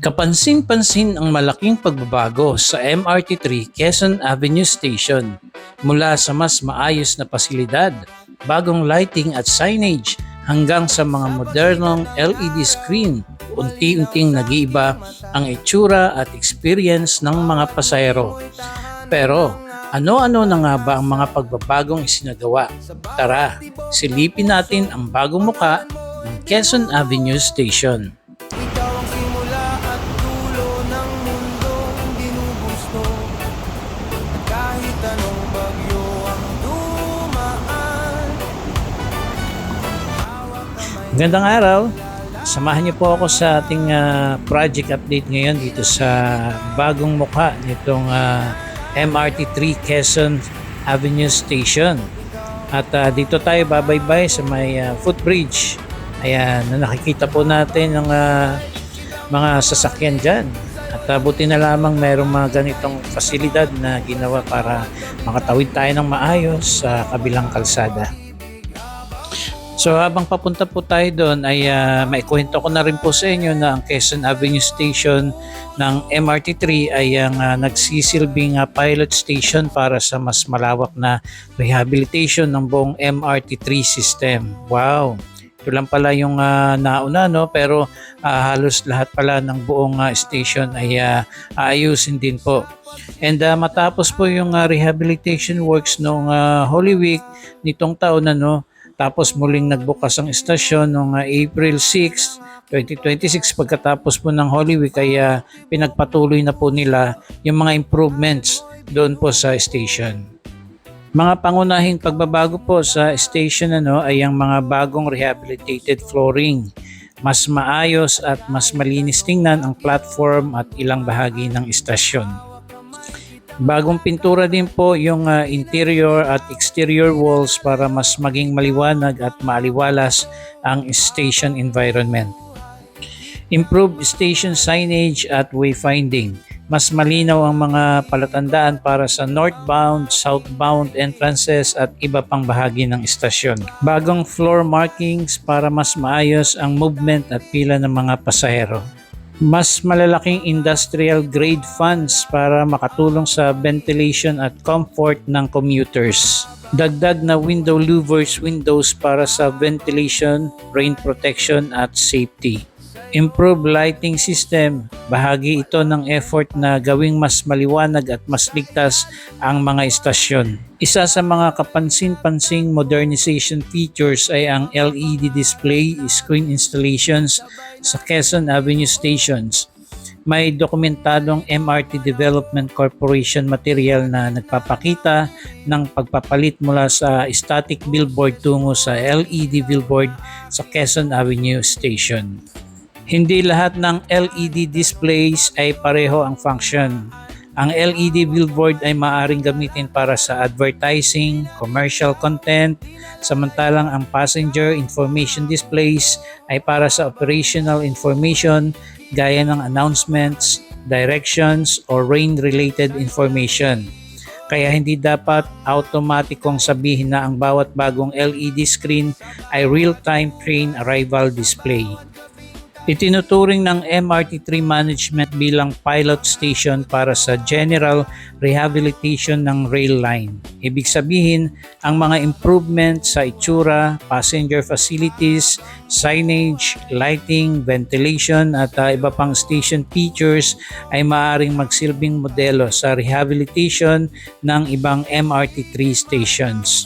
Kapansin-pansin ang malaking pagbabago sa MRT3 Quezon Avenue Station mula sa mas maayos na pasilidad, bagong lighting at signage hanggang sa mga modernong LED screen. Unti-unting nag-iiba ang itsura at experience ng mga pasahero. Pero ano-ano na nga ba ang mga pagbabagong isinagawa? Tara, silipin natin ang bagong muka ng Quezon Avenue Station. Ikaw ang simula at dulo ng mundong ginugusto. Kahit anong bagyo ang dumaan. Magandang araw. Samahan niyo po ako sa ating project update ngayon dito sa bagong mukha nitong MRT3 Quezon Avenue Station. At dito tayo babaybay sa may footbridge. Ayan, nakikita po natin ang mga sasakyan dyan. At buti na lamang mayroong mga ganitong fasilidad na ginawa para makatawid tayo ng maayos sa kabilang kalsada. So habang papunta po tayo doon ay maikwento ko na rin po sa inyo na ang Quezon Avenue Station ng MRT3 ay ang nagsisilbing pilot station para sa mas malawak na rehabilitation ng buong MRT3 system. Wow! Ito lang pala yung nauna, no? Pero halos lahat pala ng buong station ay aayusin din po. And matapos po yung rehabilitation works noong Holy Week nitong taon, tapos muling nagbukas ang istasyon noong April 6, 2026 pagkatapos po ng Holy Week ay pinagpatuloy na po nila yung mga improvements doon po sa station. Mga pangunahing pagbabago po sa station ay ang mga bagong rehabilitated flooring. Mas maayos at mas malinis tingnan ang platform at ilang bahagi ng istasyon. Bagong pintura din po yung interior at exterior walls para mas maging maliwanag at maaliwalas ang station environment. Improved station signage at wayfinding. Mas malinaw ang mga palatandaan para sa northbound, southbound entrances at iba pang bahagi ng istasyon. Bagong floor markings para mas maayos ang movement at pila ng mga pasahero. Mas malalaking industrial grade fans para makatulong sa ventilation at comfort ng commuters. Dagdag na window louvers windows para sa ventilation, rain protection at safety. Improved lighting system, bahagi ito ng effort na gawing mas maliwanag at mas ligtas ang mga istasyon. Isa sa mga kapansin-pansing modernization features ay ang LED display screen installations sa Quezon Avenue stations. May dokumentadong MRT Development Corporation material na nagpapakita ng pagpapalit mula sa static billboard tungo sa LED billboard sa Quezon Avenue Station. Hindi lahat ng LED displays ay pareho ang function. Ang LED billboard ay maaaring gamitin para sa advertising, commercial content, samantalang ang passenger information displays ay para sa operational information gaya ng announcements, directions, or rain-related information. Kaya hindi dapat automatikong sabihin na ang bawat bagong LED screen ay real-time train arrival display. Itinuturing ng MRT3 Management bilang pilot station para sa general rehabilitation ng rail line. Ibig sabihin, ang mga improvements sa itsura, passenger facilities, signage, lighting, ventilation at iba pang station features ay maaaring magsilbing modelo sa rehabilitation ng ibang MRT3 stations.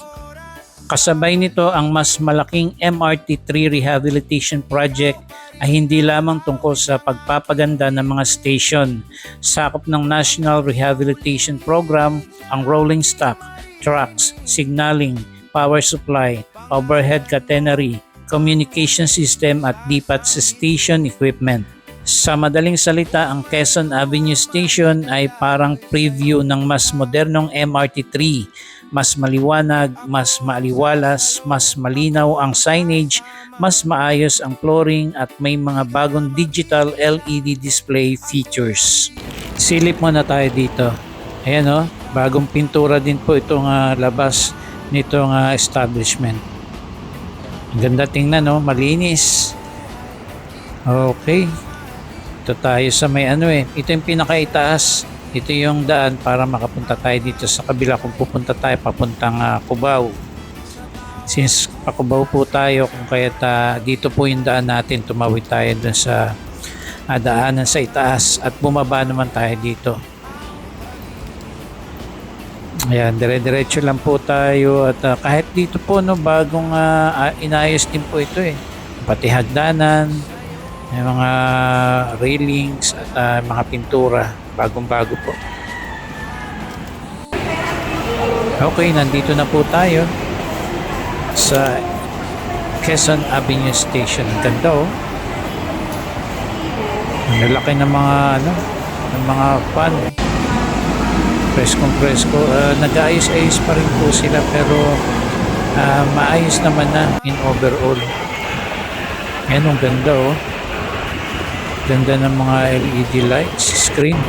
Kasabay nito ang mas malaking MRT3 Rehabilitation Project ay hindi lamang tungkol sa pagpapaganda ng mga station. Sakop ng National Rehabilitation Program ang rolling stock, tracks, signaling, power supply, overhead catenary, communication system at DPAT station equipment. Sa madaling salita, ang Quezon Avenue Station ay parang preview ng mas modernong MRT3. Mas maliwanag, mas maaliwalas, mas malinaw ang signage, mas maayos ang flooring at may mga bagong digital LED display features. Silip muna tayo dito. Ayan bagong pintura din po itong labas nitong establishment. Ang ganda tingnan malinis. Okay. Dito tayo sa may ito yung pinakaitaas. Ito yung daan para makapunta tayo dito sa kabila kung pupunta tayo papuntang Cubao. Since pa Cubao po tayo, kung kaya't dito po yung daan natin, tumawid tayo dun sa daanan sa itaas at bumaba naman tayo dito. Ayan, dire-diretso lang po tayo at kahit dito po bagong inayos din po ito pati hagdanan, may mga railings at mga pintura, bagong-bago po. Okay, nandito na po tayo sa Quezon Avenue Station. Ang ganda ang lalaki ng mga ng mga fan. Presko, nag-ayos-ayos pa rin po sila pero maayos naman na in overall. Yan, ang ganda ganda ng mga LED lights, screen.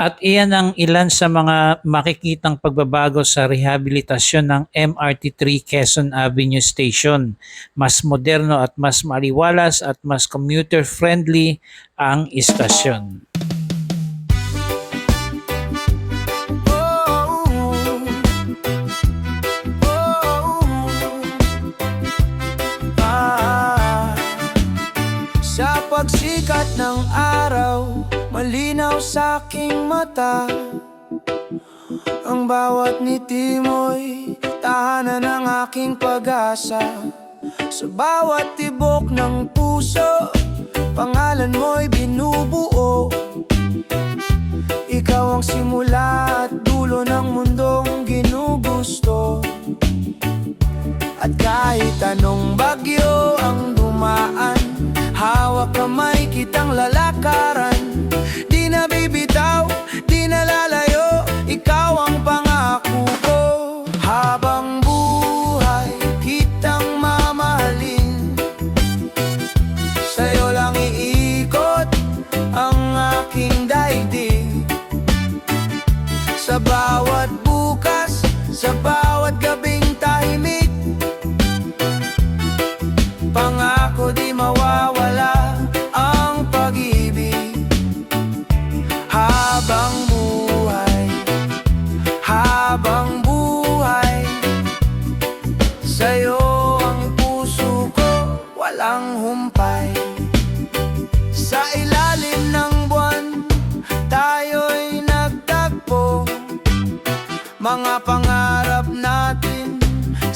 At iyan ang ilan sa mga makikitang pagbabago sa rehabilitasyon ng MRT3 Quezon Avenue Station. Mas moderno at mas maliwalas at mas commuter-friendly ang istasyon. Sa pagsikat ng araw, malinaw sa aking mata. Ang bawat ngiti mo'y tahanan ng aking pag-asa. Sa bawat tibok ng puso, pangalan mo'y binubuo. Ikaw ang simula at dulo ng mundong ginugusto. At kahit anong bagyo ang dumaan, hawak kamay kitang lalakaran. Di na bibitaw, di na lalayo, ikaw ang pangako ko. Habang buhay kitang mamahalin, sa'yo lang iikot ang aking daigdig. Sa bawat bukas, sa bawat gabing tahimik, pangako di mawawala ang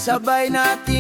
Sabay natin